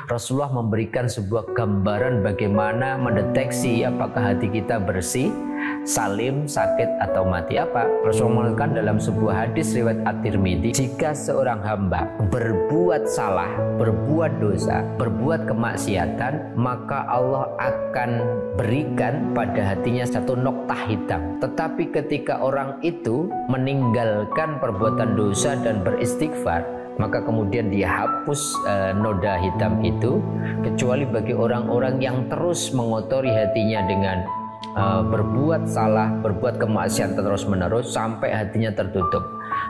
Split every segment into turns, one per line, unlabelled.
Rasulullah memberikan sebuah gambaran bagaimana mendeteksi apakah hati kita bersih, salim, sakit atau mati. Apa? Rasulullah mengatakan dalam sebuah hadis riwayat At-Tirmidzi, jika seorang hamba berbuat salah, berbuat dosa, berbuat kemaksiatan, maka Allah akan berikan pada hatinya satu noktah hitam. Tetapi ketika orang itu meninggalkan perbuatan dosa dan beristighfar, maka kemudian dia hapus noda hitam itu, kecuali bagi orang-orang yang terus mengotori hatinya dengan berbuat salah, berbuat kemaksiatan terus-menerus sampai hatinya tertutup.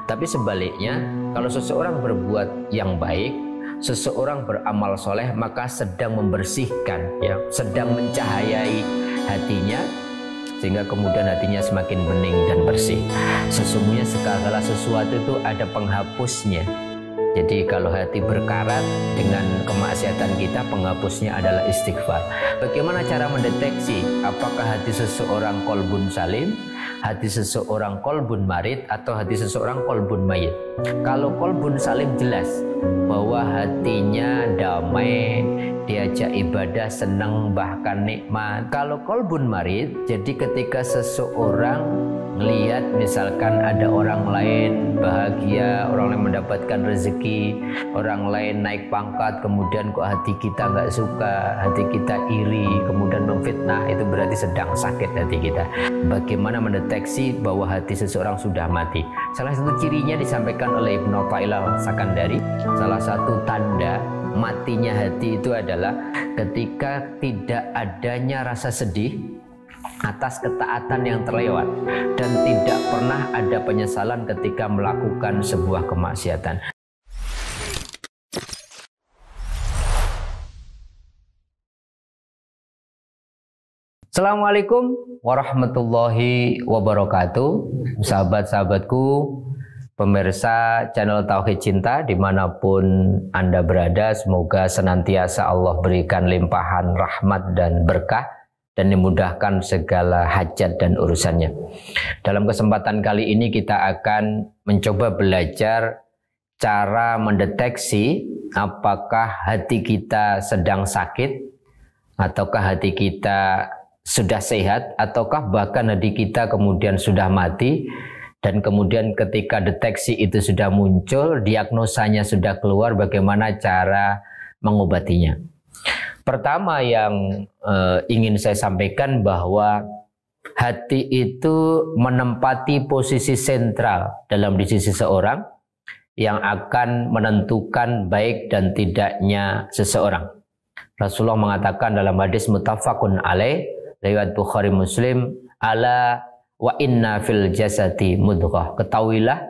Tapi sebaliknya, kalau seseorang berbuat yang baik, seseorang beramal soleh, maka sedang membersihkan, ya, sedang mencahayai hatinya, sehingga kemudian hatinya semakin bening dan bersih. Sesungguhnya segala sesuatu itu ada penghapusnya. Jadi kalau hati berkarat dengan kemaksiatan kita, penghapusnya adalah istighfar. Bagaimana cara mendeteksi apakah hati seseorang qalbun salim, hati seseorang qalbun marid, atau hati seseorang qalbun mayit? Kalau qalbun salim jelas bahwa hatinya damai, diajak ibadah senang bahkan nikmat. Kalau qalbun marid, jadi ketika seseorang melihat misalkan ada orang lain bahagia, orang lain mendapatkan rezeki, orang lain naik pangkat, kemudian kok hati kita nggak suka, hati kita iri, kemudian memfitnah, itu berarti sedang sakit hati kita. Bagaimana mendeteksi bahwa hati seseorang sudah mati? Salah satu cirinya disampaikan oleh Ibnu Athaillah Sakandari. Salah satu tanda matinya hati itu adalah ketika tidak adanya rasa sedih atas ketaatan yang terlewat dan tidak pernah ada penyesalan ketika melakukan sebuah kemaksiatan. Assalamualaikum warahmatullahi wabarakatuh. Sahabat-sahabatku, pemirsa channel Tauhid Cinta dimanapun Anda berada, semoga senantiasa Allah berikan limpahan rahmat dan berkah dan dimudahkan segala hajat dan urusannya. Dalam kesempatan kali ini kita akan mencoba belajar cara mendeteksi apakah hati kita sedang sakit, ataukah hati kita sudah sehat, ataukah bahkan hati kita kemudian sudah mati. Dan kemudian ketika deteksi itu sudah muncul, diagnosanya sudah keluar, bagaimana cara mengobatinya. Pertama yang ingin saya sampaikan bahwa hati itu menempati posisi sentral dalam diri seseorang yang akan menentukan baik dan tidaknya seseorang. Rasulullah mengatakan dalam hadis muttafaqun alaih riwayat Bukhari Muslim, ala wa inna fil jasadi mudghah. Ketahuilah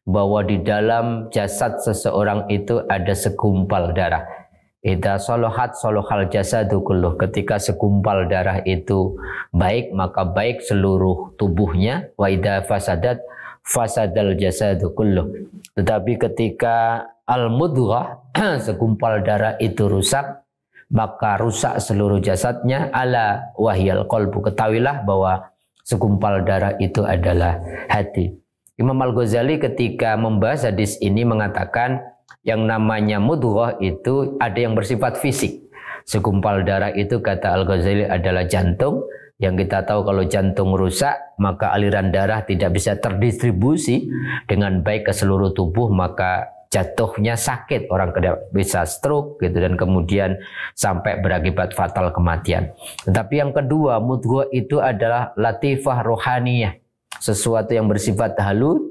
bahwa di dalam jasad seseorang itu ada segumpal darah. Idza salahat salahal jasadu kulluh. Ketika segumpal darah itu baik, maka baik seluruh tubuhnya. Wa idza fasadat fasadal jasadu kulluh. Tetapi ketika al-mudghah, segumpal darah itu rusak, maka rusak seluruh jasadnya. Ala wahyal qalbu. Ketahuilah bahwa segumpal darah itu adalah hati. Imam Al-Ghazali ketika membahas hadis ini mengatakan yang namanya mudghah itu ada yang bersifat fisik. Segumpal darah itu kata Al-Ghazali adalah jantung. Yang kita tahu kalau jantung rusak, maka aliran darah tidak bisa terdistribusi dengan baik ke seluruh tubuh, maka jatuhnya sakit, orang bisa stroke gitu, dan kemudian sampai berakibat fatal kematian. Tetapi yang kedua, mudghah itu adalah latifah rohaniyah, sesuatu yang bersifat halus,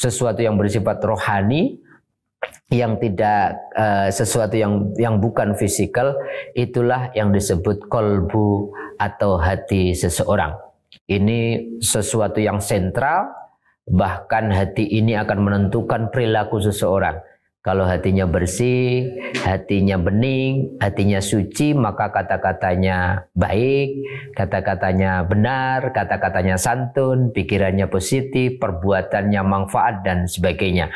sesuatu yang bersifat rohani, yang tidak sesuatu yang bukan fisikal, itulah yang disebut kolbu atau hati seseorang. Ini sesuatu yang sentral. Bahkan hati ini akan menentukan perilaku seseorang. Kalau hatinya bersih, hatinya bening, hatinya suci, maka kata-katanya baik, kata-katanya benar, kata-katanya santun, pikirannya positif, perbuatannya manfaat, dan sebagainya.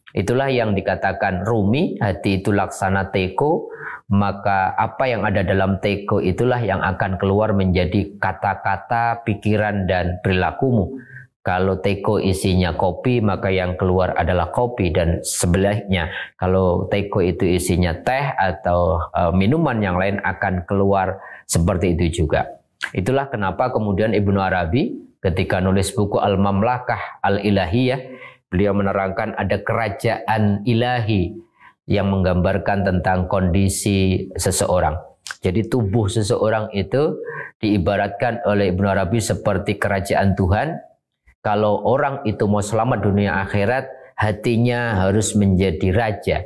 Itulah yang dikatakan Rumi, hati itu laksana teko, maka apa yang ada dalam teko itulah yang akan keluar menjadi kata-kata, pikiran, dan perilakumu. Kalau teko isinya kopi, maka yang keluar adalah kopi, dan sebaliknya kalau teko itu isinya teh atau minuman yang lain akan keluar seperti itu juga. Itulah kenapa kemudian Ibnu Arabi ketika nulis buku Al-Mamlakah Al-Ilahiyah, beliau menerangkan ada kerajaan ilahi yang menggambarkan tentang kondisi seseorang. Jadi tubuh seseorang itu diibaratkan oleh Ibnu Arabi seperti kerajaan Tuhan. Kalau orang itu mau selamat dunia akhirat, hatinya harus menjadi raja.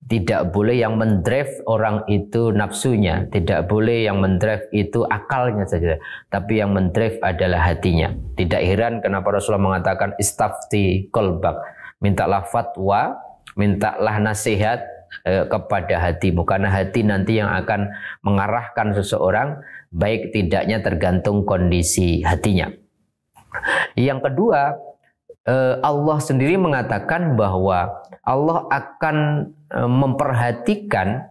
Tidak boleh yang mendrive orang itu nafsunya, tidak boleh yang mendrive itu akalnya saja, tapi yang mendrive adalah hatinya. Tidak heran kenapa Rasulullah mengatakan istafti kolbak, mintalah fatwa, mintalah nasihat kepada hatimu, karena hati nanti yang akan mengarahkan seseorang, baik tidaknya tergantung kondisi hatinya. Yang kedua, Allah sendiri mengatakan bahwa Allah akan memperhatikan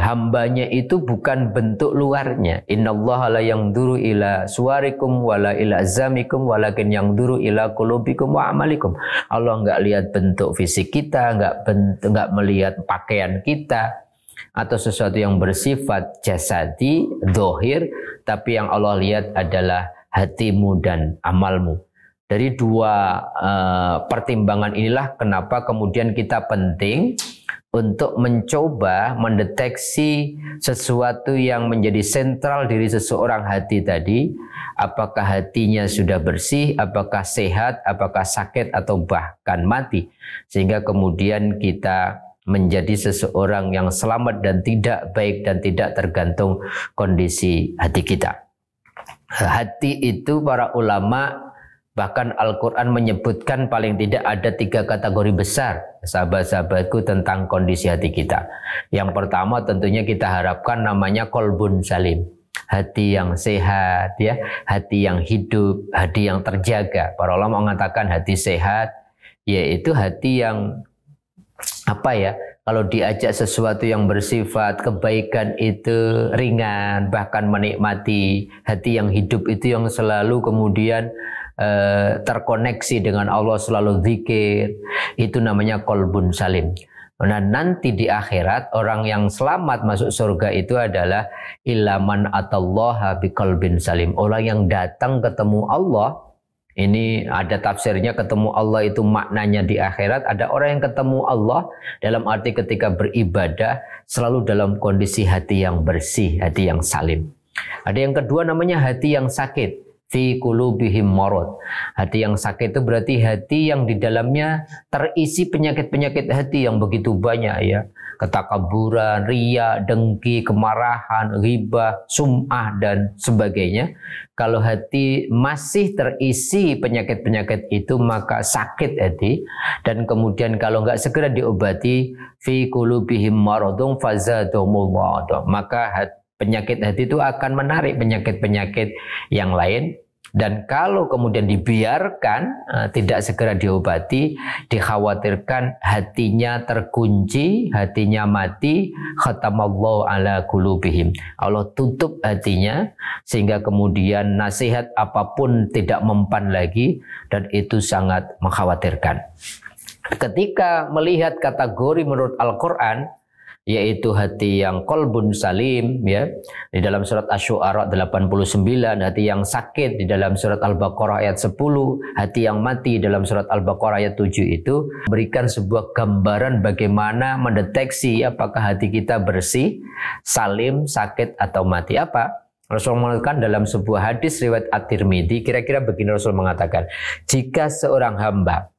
hambanya itu bukan bentuk luarnya. Innallaha la yanzuru ila suwarikum wala ila azamikum walakin yanzuru ila qulubikum wa amalikum. Allah enggak lihat bentuk fisik kita, enggak melihat pakaian kita atau sesuatu yang bersifat jasadi, zahir, tapi yang Allah lihat adalah hatimu dan amalmu. Dari dua pertimbangan inilah kenapa kemudian kita penting untuk mencoba mendeteksi sesuatu yang menjadi sentral diri seseorang, hati tadi. Apakah hatinya sudah bersih, apakah sehat, apakah sakit, atau bahkan mati. Sehingga kemudian kita menjadi seseorang yang selamat dan tidak baik dan tidak tergantung kondisi hati kita. Hati itu para ulama, bahkan Al-Quran menyebutkan paling tidak ada 3 kategori besar, sahabat-sahabatku, tentang kondisi hati kita. Yang pertama tentunya kita harapkan namanya kolbun salim, hati yang sehat, ya, hati yang hidup, hati yang terjaga. Para ulama mengatakan hati sehat yaitu hati yang kalau diajak sesuatu yang bersifat kebaikan itu ringan, bahkan menikmati. Hati yang hidup itu yang selalu kemudian terkoneksi dengan Allah, selalu zikir, itu namanya kolbun salim. Nah, nanti di akhirat orang yang selamat masuk surga itu adalah ilaman atallaha biqalbin salim, orang yang datang ketemu Allah. Ini ada tafsirnya, ketemu Allah itu maknanya di akhirat. Ada orang yang ketemu Allah dalam arti ketika beribadah selalu dalam kondisi hati yang bersih, hati yang salim. Ada yang kedua namanya hati yang sakit, fi qulubihim marad. Hati yang sakit itu berarti hati yang di dalamnya terisi penyakit-penyakit hati yang begitu banyak, ya. Ketakaburan, riya, dengki, kemarahan, ghibah, sum'ah, dan sebagainya. Kalau hati masih terisi penyakit-penyakit itu, maka sakit hati. Dan kemudian kalau nggak segera diobati, fi qulubihim maradun fazadahumullah, maka penyakit hati itu akan menarik penyakit-penyakit yang lain. Dan kalau kemudian dibiarkan tidak segera diobati, dikhawatirkan hatinya terkunci, hatinya mati. Khatamallahu ala qulubihim, Allah tutup hatinya sehingga kemudian nasihat apapun tidak mempan lagi, dan itu sangat mengkhawatirkan. Ketika melihat kategori menurut Al-Quran, yaitu hati yang kolbun salim, ya, di dalam surat Asy-Syu'ara 89, hati yang sakit di dalam surat Al-Baqarah ayat 10, hati yang mati dalam surat Al-Baqarah ayat 7, itu berikan sebuah gambaran bagaimana mendeteksi apakah hati kita bersih, salim, sakit, atau mati. Apa? Rasulullah mengatakan dalam sebuah hadis riwayat At-Tirmidzi, kira-kira begini Rasul mengatakan, jika seorang hamba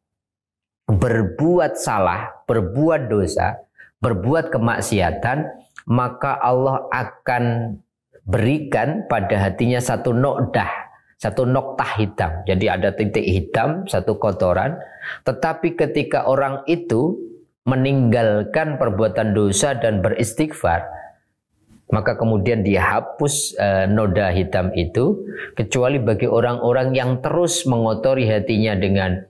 berbuat salah, berbuat dosa, berbuat kemaksiatan, maka Allah akan berikan pada hatinya satu noktah hitam. Jadi ada titik hitam, satu kotoran. Tetapi ketika orang itu meninggalkan perbuatan dosa dan beristighfar, maka kemudian dia hapus noda hitam itu, kecuali bagi orang-orang yang terus mengotori hatinya dengan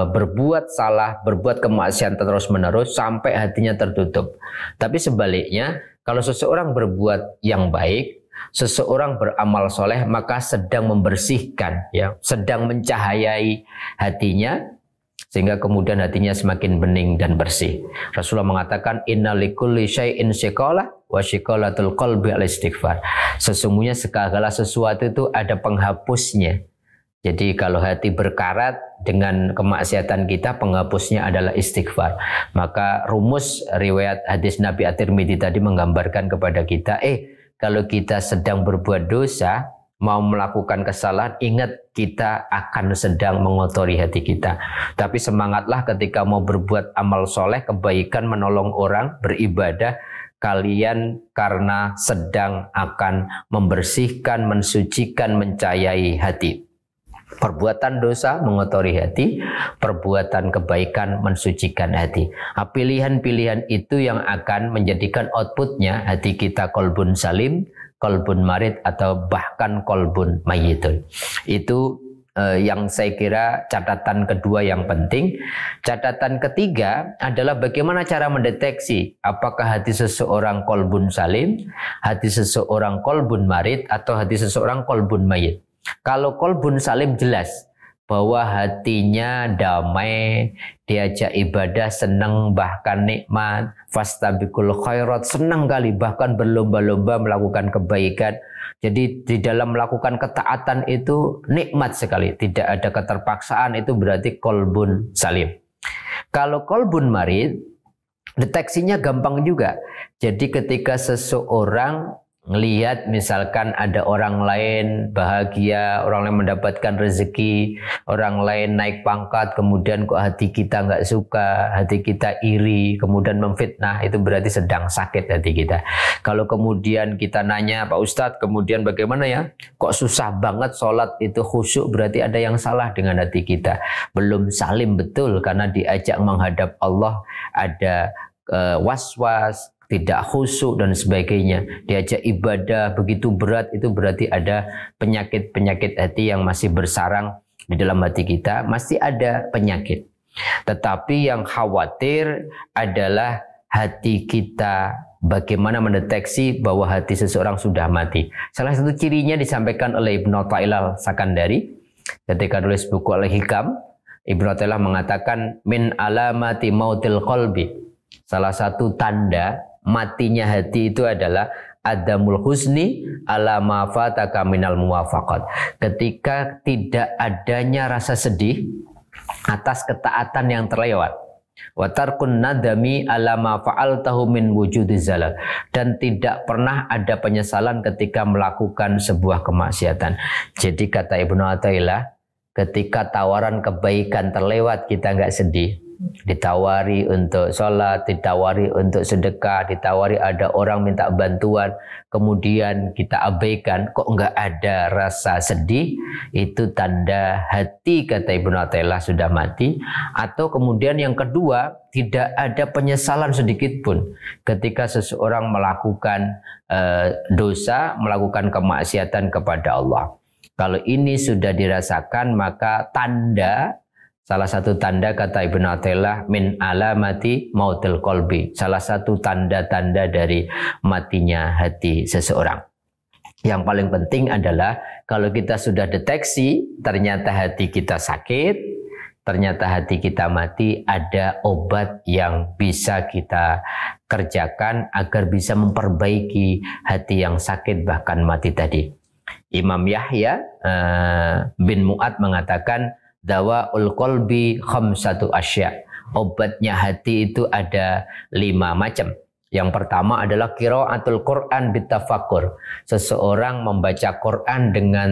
berbuat salah, berbuat kemaksiatan terus-menerus sampai hatinya tertutup. Tapi sebaliknya, kalau seseorang berbuat yang baik, seseorang beramal soleh maka sedang membersihkan, ya, sedang mencahayai hatinya, sehingga kemudian hatinya semakin bening dan bersih. Rasulullah mengatakan inna likulli syai'in shiqalah wa shiqalatul qalbi al-istighfar. Sesungguhnya segala sesuatu itu ada penghapusnya. Jadi kalau hati berkarat dengan kemaksiatan kita, penghapusnya adalah istighfar. Maka rumus riwayat hadis Nabi At-Tirmidzi tadi menggambarkan kepada kita, kalau kita sedang berbuat dosa, mau melakukan kesalahan, ingat kita akan sedang mengotori hati kita. Tapi semangatlah ketika mau berbuat amal soleh, kebaikan, menolong orang, beribadah, kalian karena sedang akan membersihkan, mensucikan, mencahayai hati. Perbuatan dosa mengotori hati, perbuatan kebaikan mensucikan hati. Pilihan-pilihan itu yang akan menjadikan outputnya hati kita kolbun salim, kolbun marid, atau bahkan kolbun mayyitun. Itu yang saya kira catatan kedua yang penting. Catatan ketiga adalah bagaimana cara mendeteksi apakah hati seseorang kolbun salim, hati seseorang kolbun marid, atau hati seseorang kolbun mayyit. Kalau kolbun salim jelas bahwa hatinya damai, diajak ibadah senang, bahkan nikmat, fastabiqul khairat, senang kali, bahkan berlomba-lomba melakukan kebaikan. Jadi di dalam melakukan ketaatan itu nikmat sekali, tidak ada keterpaksaan, itu berarti kolbun salim. Kalau kolbun marid, deteksinya gampang juga. Jadi ketika seseorang ngelihat misalkan ada orang lain bahagia, orang lain mendapatkan rezeki, orang lain naik pangkat, kemudian kok hati kita nggak suka, hati kita iri, kemudian memfitnah, itu berarti sedang sakit hati kita. Kalau kemudian kita nanya, Pak Ustadz, kemudian bagaimana ya? Kok susah banget sholat itu khusyuk, berarti ada yang salah dengan hati kita. Belum salim betul karena diajak menghadap Allah, ada was-was, tidak khusyuk dan sebagainya, diajak ibadah begitu berat, itu berarti ada penyakit-penyakit hati yang masih bersarang di dalam hati kita, masih ada penyakit. Tetapi yang khawatir adalah hati kita, bagaimana mendeteksi bahwa hati seseorang sudah mati. Salah satu cirinya disampaikan oleh Ibnu Athaillah Sakandari ketika nulis buku Al-Hikam. Ibnu Athaillah mengatakan min alamati mautil qalbi, salah satu tanda matinya hati itu adalah adamul husni ala ma fataka minal muwafaqat. Ketika tidak adanya rasa sedih atas ketaatan yang terlewat. Wa tarkun nadami ala ma fa'altahu min wujudiz zalal, dan tidak pernah ada penyesalan ketika melakukan sebuah kemaksiatan. Jadi kata Ibnu Athaillah, ketika tawaran kebaikan terlewat kita nggak sedih. Ditawari untuk sholat, ditawari untuk sedekah, ditawari ada orang minta bantuan, kemudian kita abaikan, kok nggak ada rasa sedih, itu tanda hati, kata Ibnu Athaillah, sudah mati. Atau kemudian yang kedua, tidak ada penyesalan sedikit pun ketika seseorang melakukan dosa, melakukan kemaksiatan kepada Allah. Kalau ini sudah dirasakan, maka salah satu tanda, kata Ibnu Athaillah, min alamati mautil qalbi, salah satu tanda-tanda dari matinya hati seseorang. Yang paling penting adalah kalau kita sudah deteksi ternyata hati kita sakit, ternyata hati kita mati, ada obat yang bisa kita kerjakan agar bisa memperbaiki hati yang sakit bahkan mati tadi. Imam Yahya bin Mu'ad mengatakan, dawaul qalbi khamsatu asya. Obatnya hati itu ada 5 macam. Yang pertama adalah qiraatul Quran bitafakkur. Seseorang membaca Quran dengan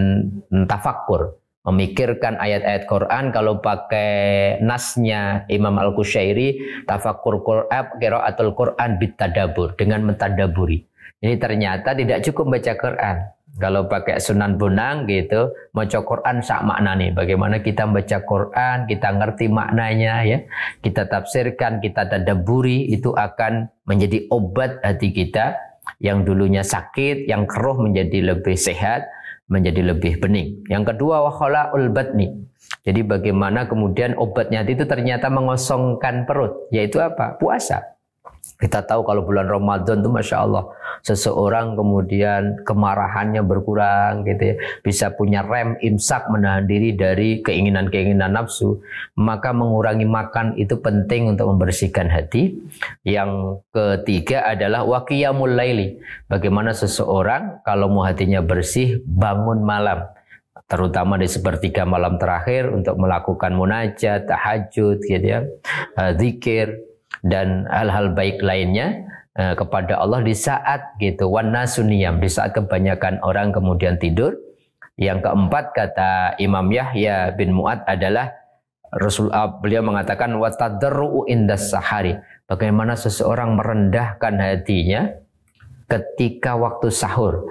tafakkur, memikirkan ayat-ayat Quran. Kalau pakai nasnya Imam Al-Qushairi, tafakkur Quran, qiraatul Quran bitadabur, dengan mentadaburi. Ini ternyata tidak cukup baca Quran. Kalau pakai Sunan Bonang gitu, maca Quran sak maknane. Bagaimana kita membaca Quran, kita ngerti maknanya ya. Kita tafsirkan, kita tadabburi, itu akan menjadi obat hati kita yang dulunya sakit, yang keruh menjadi lebih sehat, menjadi lebih bening. Yang kedua, wa khala'ul batni. Jadi bagaimana kemudian obatnya hati itu ternyata mengosongkan perut, yaitu apa? Puasa. Kita tahu kalau bulan Ramadan itu Masya Allah seseorang kemudian kemarahannya berkurang gitu ya, bisa punya rem imsak menahan diri dari keinginan-keinginan nafsu, maka mengurangi makan itu penting untuk membersihkan hati. Yang ketiga adalah waqiyamul laili. Bagaimana seseorang kalau mau hatinya bersih bangun malam, terutama di sepertiga malam terakhir untuk melakukan munajat, tahajud gitu ya, zikir dan hal-hal baik lainnya kepada Allah di saat gitu wan nasuniyam, di saat kebanyakan orang kemudian tidur. Yang keempat kata Imam Yahya bin Mu'ad adalah beliau mengatakan watadarru indas sahari, bagaimana seseorang merendahkan hatinya ketika waktu sahur.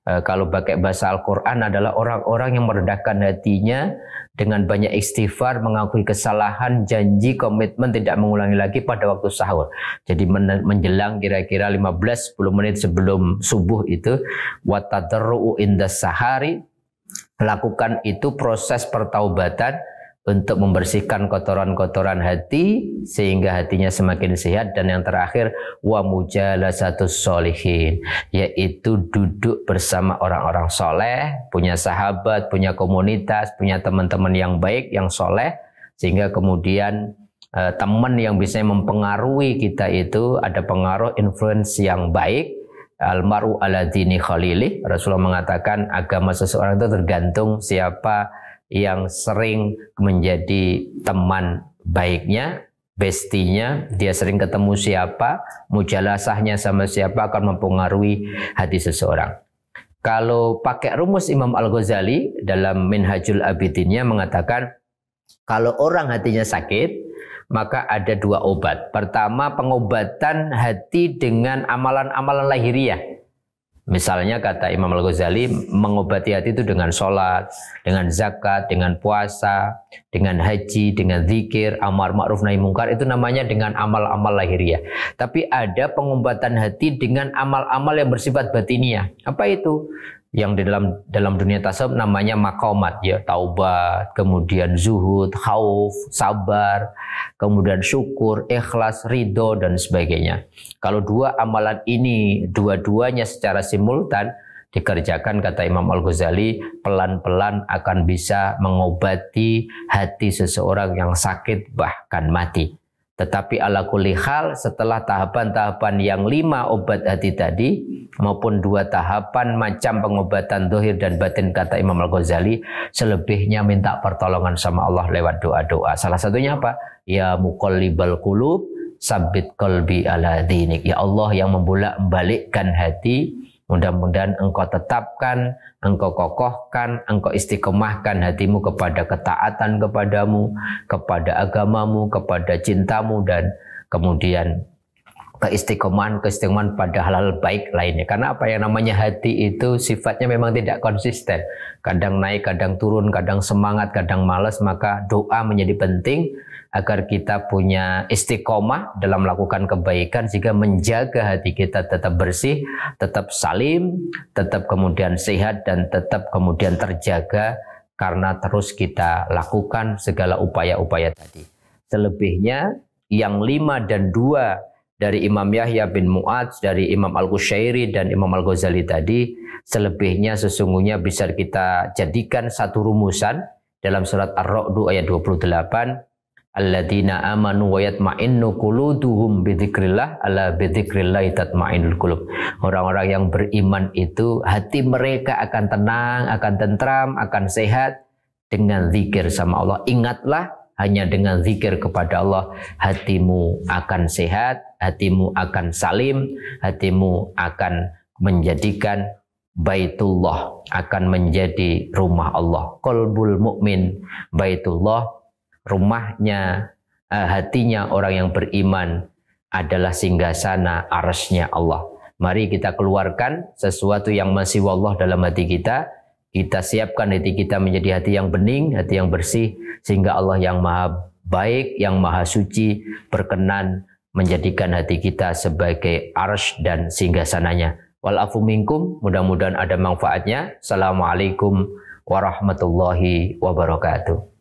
Kalau pakai bahasa Al-Quran adalah orang-orang yang merendahkan hatinya dengan banyak istighfar, mengakui kesalahan, janji, komitmen tidak mengulangi lagi pada waktu sahur. Jadi menjelang kira-kira 15-10 menit sebelum subuh itu, watadarru indas sahari, lakukan itu proses pertaubatan untuk membersihkan kotoran-kotoran hati sehingga hatinya semakin sehat. Dan yang terakhir wa mujalasatus sholihin, yaitu duduk bersama orang-orang soleh, punya sahabat, punya komunitas, punya teman-teman yang baik, yang soleh, sehingga kemudian teman yang bisa mempengaruhi kita itu ada pengaruh influence yang baik. Almaru ala dini khalili, Rasulullah mengatakan agama seseorang itu tergantung siapa yang sering menjadi teman baiknya, bestinya, dia sering ketemu siapa, mujalasahnya sama siapa akan mempengaruhi hati seseorang. Kalau pakai rumus Imam Al-Ghazali dalam Minhajul Abidinnya mengatakan kalau orang hatinya sakit, maka ada dua obat. Pertama, pengobatan hati dengan amalan-amalan lahiriah. Misalnya kata Imam Al-Ghazali, mengobati hati itu dengan sholat, dengan zakat, dengan puasa, dengan haji, dengan zikir, amar ma'ruf nahi mungkar, itu namanya dengan amal-amal lahiriah. Tapi ada pengobatan hati dengan amal-amal yang bersifat batiniah. Apa itu? Yang di dalam dunia tasawuf namanya maqamat, ya, taubat, kemudian zuhud, khauf, sabar, kemudian syukur, ikhlas, ridho dan sebagainya. Kalau dua amalan ini dua-duanya secara simultan dikerjakan kata Imam Al-Ghazali, pelan-pelan akan bisa mengobati hati seseorang yang sakit bahkan mati. Tetapi ala kulli hal, setelah tahapan-tahapan yang 5 obat hati tadi maupun 2 tahapan macam pengobatan zahir dan batin kata Imam Al-Ghazali, selebihnya minta pertolongan sama Allah lewat doa-doa. Salah satunya apa? Ya muqallibal qulub, sabbit qalbi ala dinik. Ya Allah yang membolak-balikkan hati, mudah-mudahan engkau tetapkan, engkau kokohkan, engkau istiqomahkan hatimu kepada ketaatan kepadamu, kepada agamamu, kepada cintamu, dan kemudian keistiqomahan pada hal-hal baik lainnya. Karena apa, yang namanya hati itu sifatnya memang tidak konsisten. Kadang naik, kadang turun, kadang semangat, kadang malas. Maka doa menjadi penting agar kita punya istiqomah dalam melakukan kebaikan sehingga menjaga hati kita tetap bersih, tetap salim, tetap kemudian sehat dan tetap kemudian terjaga karena terus kita lakukan segala upaya-upaya tadi. Selebihnya yang 5 dan 2 dari Imam Yahya bin Mu'ad, dari Imam Al-Qushairi dan Imam Al-Ghazali tadi, selebihnya sesungguhnya bisa kita jadikan satu rumusan dalam surat Ar-Ra'd ayat 28. Alladzina amanu wa yatma'innu quluduhum bidzikrillah ala bidzikrillah tatma'innul qulub. Orang-orang yang beriman itu hati mereka akan tenang, akan tentram, akan sehat dengan zikir sama Allah. Ingatlah, hanya dengan zikir kepada Allah hatimu akan sehat, hatimu akan salim, hatimu akan menjadikan Baitullah, akan menjadi rumah Allah. Qalbul mukmin Baitullah, rumahnya, hatinya orang yang beriman adalah singgasana arsy-Nya Allah. Mari kita keluarkan sesuatu yang masih wallah dalam hati kita. Kita siapkan hati kita menjadi hati yang bening, hati yang bersih, sehingga Allah yang maha baik, yang maha suci berkenan menjadikan hati kita sebagai arsy dan singgasananya. Wal afu minkum, mudah-mudahan ada manfaatnya. Assalamualaikum warahmatullahi wabarakatuh.